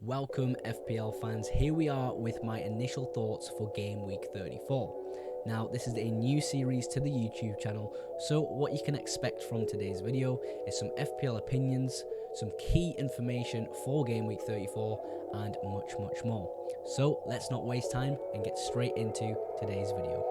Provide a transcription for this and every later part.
Welcome FPL fans, here we are with my initial thoughts for Game Week 34. Now this is a new series to the YouTube channel, so what you can expect from today's video is some FPL opinions, some key information for Game Week 34 and much more. So let's not waste time and get straight into today's video.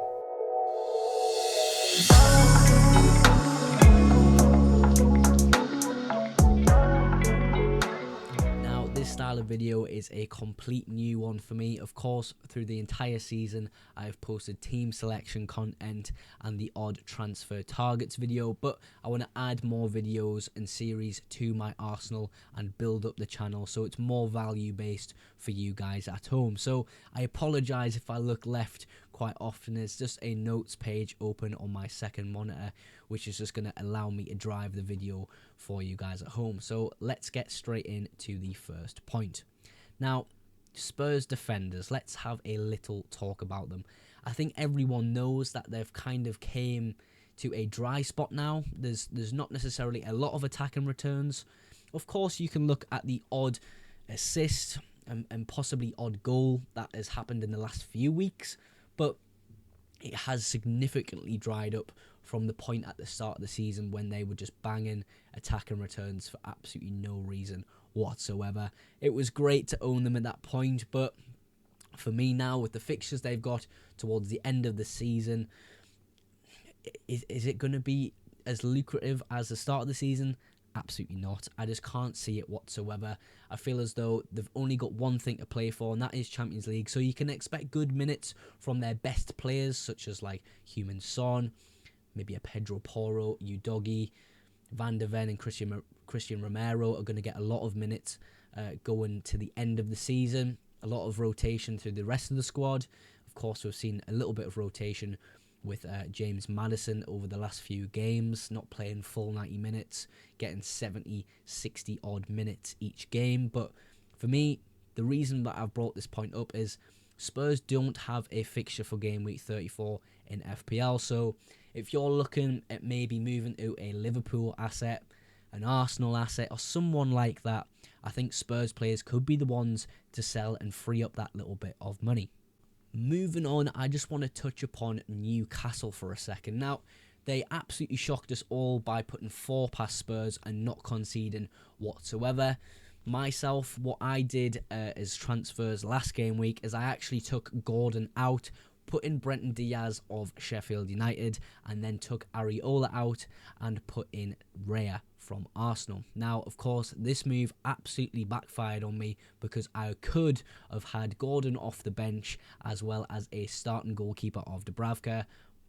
This style of video is a complete new one for me. Of course, through the entire season, I've posted team selection content and the odd transfer targets video, but I want to add more videos and series to my arsenal and build up the channel so it's more value based for you guys at home. So I apologize if I look left quite often. There's just a notes page open on my second monitor, which is just going to allow me to drive the video for you guys at home. So let's get straight into the first point. Now, Spurs defenders, let's have a little talk about them. I think everyone knows that they've kind of came to a dry spot now. There's not necessarily a lot of attacking returns. Of course, you can look at the odd assist and possibly odd goal that has happened in the last few weeks, but it has significantly dried up from the point at the start of the season when they were just banging attacking returns for absolutely no reason whatsoever. It was great to own them at that point, but for me now, with the fixtures they've got towards the end of the season, is it going to be as lucrative as the start of the season? Absolutely not. I just can't see it whatsoever. I feel as though they've only got one thing to play for, and that is Champions League. So you can expect good minutes from their best players, such as like Heung-min Son, maybe a Pedro Porro, Udogie, Van der Ven and Christian Romero are going to get a lot of minutes going to the end of the season. A lot of rotation through the rest of the squad. Of course, we've seen a little bit of rotation with James Maddison over the last few games, not playing full 90 minutes, getting 70, 60 odd minutes each game. But for me, the reason that I've brought this point up is Spurs don't have a fixture for Game Week 34 in FPL. So if you're looking at maybe moving to a Liverpool asset, an Arsenal asset, or someone like that, I think Spurs players could be the ones to sell and free up that little bit of money. Moving on, I just want to touch upon Newcastle for a second. Now, they absolutely shocked us all by putting 4 past Spurs and not conceding whatsoever. Myself, what I did as transfers last game week is I actually took Gordon out, put in Brenton Diaz of Sheffield United, and then took Areola out and put in Raya from Arsenal. Now, of course, this move absolutely backfired on me because I could have had Gordon off the bench as well as a starting goalkeeper of Dubravka.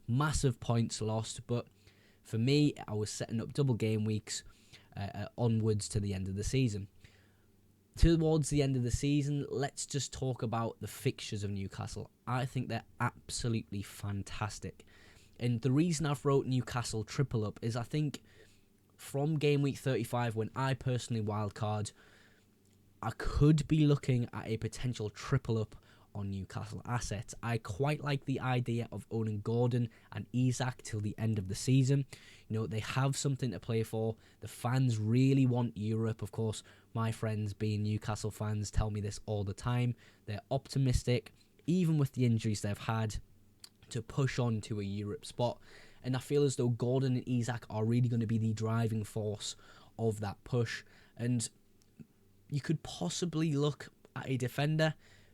Massive points lost, but for me, I was setting up double game weeks onwards to the end of the season. Towards the end of the season, let's just talk about the fixtures of Newcastle. I think they're absolutely fantastic. And the reason I've wrote Newcastle triple up is I think from Game Week 35, when I personally wildcard, I could be looking at a potential triple up on Newcastle assets. I quite like the idea of owning Gordon and Isak till the end of the season. You know, they have something to play for. The fans really want Europe. Of course, my friends being Newcastle fans tell me this all the time. They're optimistic, even with the injuries they've had, to push on to a Europe spot. And I feel as though Gordon and Isak are really going to be the driving force of that push. And you could possibly look at a defender.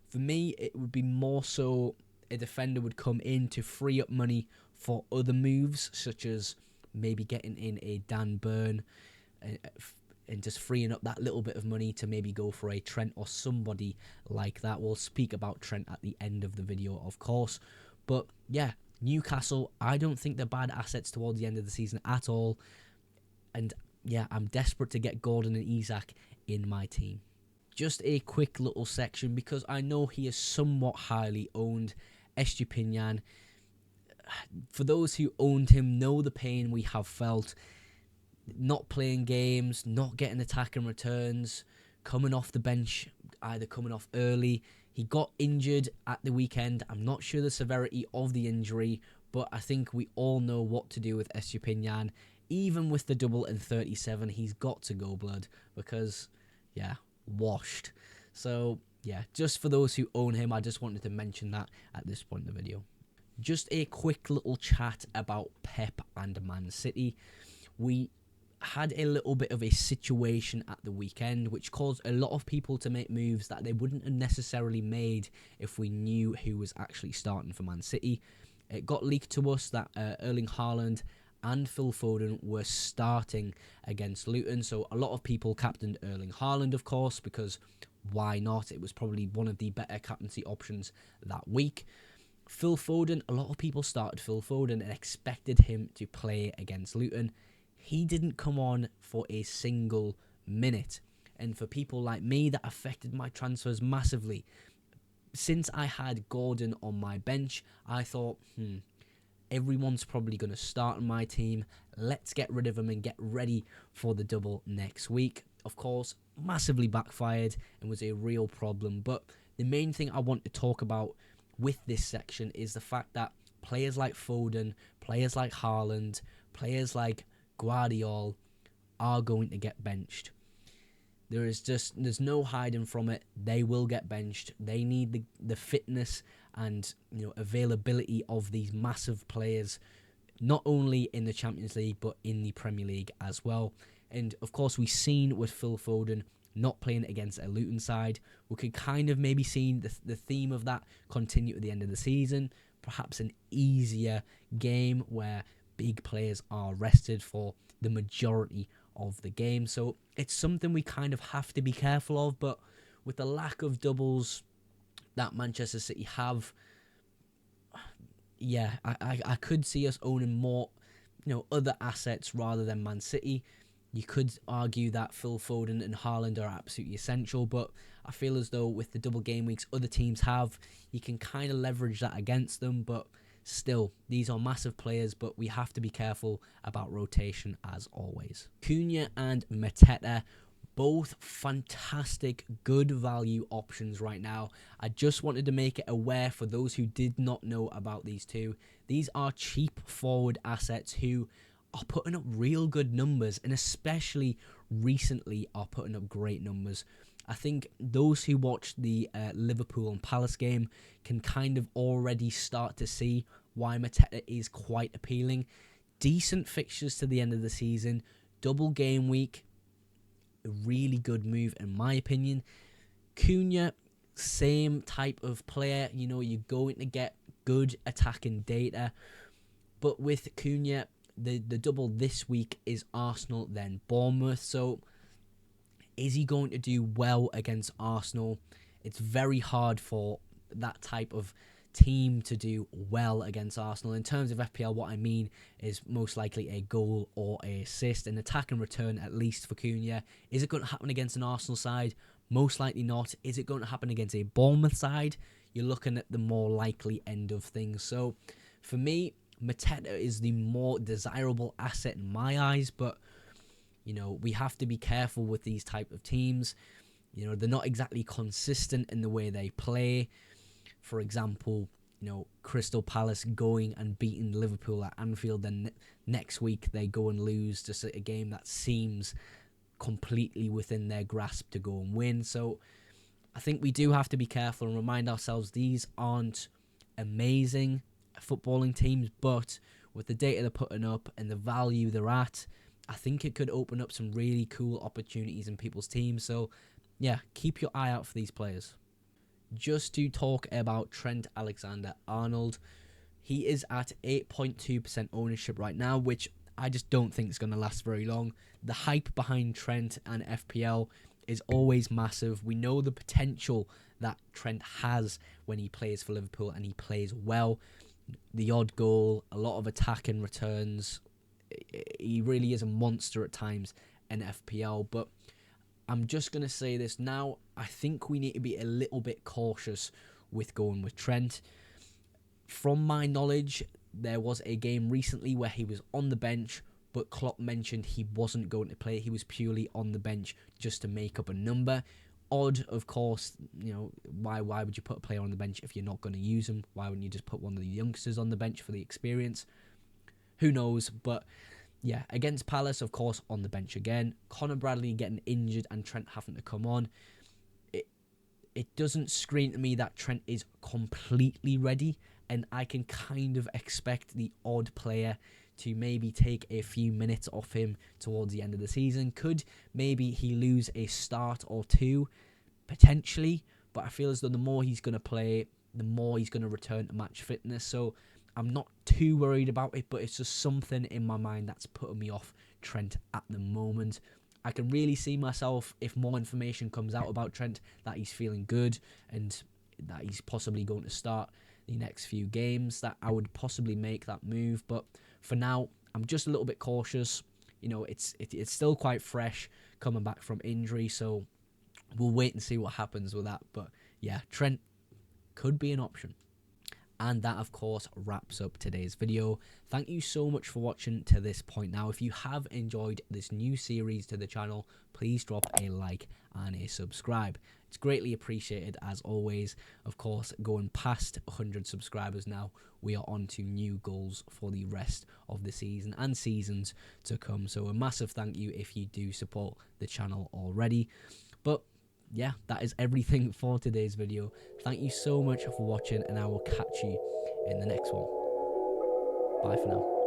For me, it would be more so a defender would come in to free up money for other moves, such as maybe getting in a Dan Burn and just freeing up that little bit of money to maybe go for a Trent or somebody like that. We'll speak about Trent at the end of the video, of course. But yeah, Newcastle, I don't think they're bad assets towards the end of the season at all. And yeah, I'm desperate to get Gordon and Isak in my team. Just a quick little section because I know he is somewhat highly owned. Estupiñán, for those who owned him, know the pain we have felt. Not playing games, not getting attacking returns, coming off the bench, either coming off early. He got injured at the weekend. I'm not sure the severity of the injury, but I think we all know what to do with Estupiñán. Even with the double and 37, he's got to go blood because, yeah, washed. So yeah, just for those who own him, I just wanted to mention that at this point in the video. Just a quick little chat about Pep and Man City. We had a little bit of a situation at the weekend which caused a lot of people to make moves that they wouldn't have necessarily made if we knew who was actually starting for Man City. It got leaked to us that Erling Haaland and Phil Foden were starting against Luton, so a lot of people captained Erling Haaland, of course, because why not? It was probably one of the better captaincy options that week. Phil Foden, a lot of people started Phil Foden and expected him to play against Luton. He didn't come on for a single minute. And for people like me, that affected my transfers massively. Since I had Gordon on my bench, I thought, everyone's probably going to start on my team. Let's get rid of him and get ready for the double next week. Of course, massively backfired and was a real problem. But the main thing I want to talk about with this section is the fact that players like Foden, players like Haaland, players like Guardiola are going to get benched. There's no hiding from it. They will get benched. They need the fitness and availability of these massive players, not only in the Champions League but in the Premier League as well. And of course, we've seen with Phil Foden not playing against a Luton side, we could kind of maybe see the theme of that continue at the end of the season. Perhaps an easier game where big players are rested for the majority of the game. So it's something we kind of have to be careful of. But with the lack of doubles that Manchester City have, yeah, I could see us owning more, other assets rather than Man City. You could argue that Phil Foden and Haaland are absolutely essential, but I feel as though with the double game weeks other teams have, you can kind of leverage that against them. But still, these are massive players, but we have to be careful about rotation as always. CUNHA and MATETA, both fantastic, good value options right now. I just wanted to make it aware for those who did not know about these two. These are cheap forward assets who are putting up real good numbers, and especially recently are putting up great numbers. I think those who watched the Liverpool and Palace game can kind of already start to see why Mateta is quite appealing. Decent fixtures to the end of the season, double game week, a really good move in my opinion. CUNHA, same type of player, you're going to get good attacking data, but with CUNHA, the double this week is Arsenal, then Bournemouth. So is he going to do well against Arsenal? It's very hard for that type of team to do well against Arsenal. In terms of FPL, what I mean is most likely a goal or an assist, an attack and return at least for CUNHA. Is it going to happen against an Arsenal side? Most likely not. Is it going to happen against a Bournemouth side? You're looking at the more likely end of things. So for me, Mateta is the more desirable asset in my eyes, but we have to be careful with these type of teams. They're not exactly consistent in the way they play. For example, Crystal Palace going and beating Liverpool at Anfield, then next week they go and lose just a game that seems completely within their grasp to go and win. So I think we do have to be careful and remind ourselves these aren't amazing footballing teams, but with the data they're putting up and the value they're at, I think it could open up some really cool opportunities in people's teams. So yeah, keep your eye out for these players. Just to talk about Trent Alexander-Arnold, he is at 8.2% ownership right now, which I just don't think is going to last very long. The hype behind Trent and FPL is always massive. We know the potential that Trent has when he plays for Liverpool, and he plays well. The odd goal, a lot of attack and returns. He really is a monster at times in FPL, but I'm just going to say this now. I think we need to be a little bit cautious with going with Trent. From my knowledge, there was a game recently where he was on the bench, but Klopp mentioned he wasn't going to play. He was purely on the bench just to make up a number. Odd, of course. Why would you put a player on the bench if you're not going to use him? Why wouldn't you just put one of the youngsters on the bench for the experience? Who knows? But yeah, against Palace, of course, on the bench again. Conor Bradley getting injured and Trent having to come on. it doesn't scream to me that Trent is completely ready, and I can kind of expect the odd player to maybe take a few minutes off him towards the end of the season. Could maybe he lose a start or two, potentially, but I feel as though the more he's going to play, the more he's going to return to match fitness. So I'm not too worried about it, but it's just something in my mind that's putting me off Trent at the moment. I can really see myself, if more information comes out about Trent, that he's feeling good and that he's possibly going to start the next few games, that I would possibly make that move. But for now, I'm just a little bit cautious. You know, it's still quite fresh coming back from injury, so we'll wait and see what happens with that. But yeah, Trent could be an option. And that, of course, wraps up today's video. Thank you so much for watching to this point. Now, if you have enjoyed this new series to the channel, please drop a like and a subscribe. It's greatly appreciated, as always. Of course, going past 100 subscribers now, we are on to new goals for the rest of the season and seasons to come. So a massive thank you if you do support the channel already. But yeah, that is everything for today's video. Thank you so much for watching, and I will catch you in the next one. Bye for now.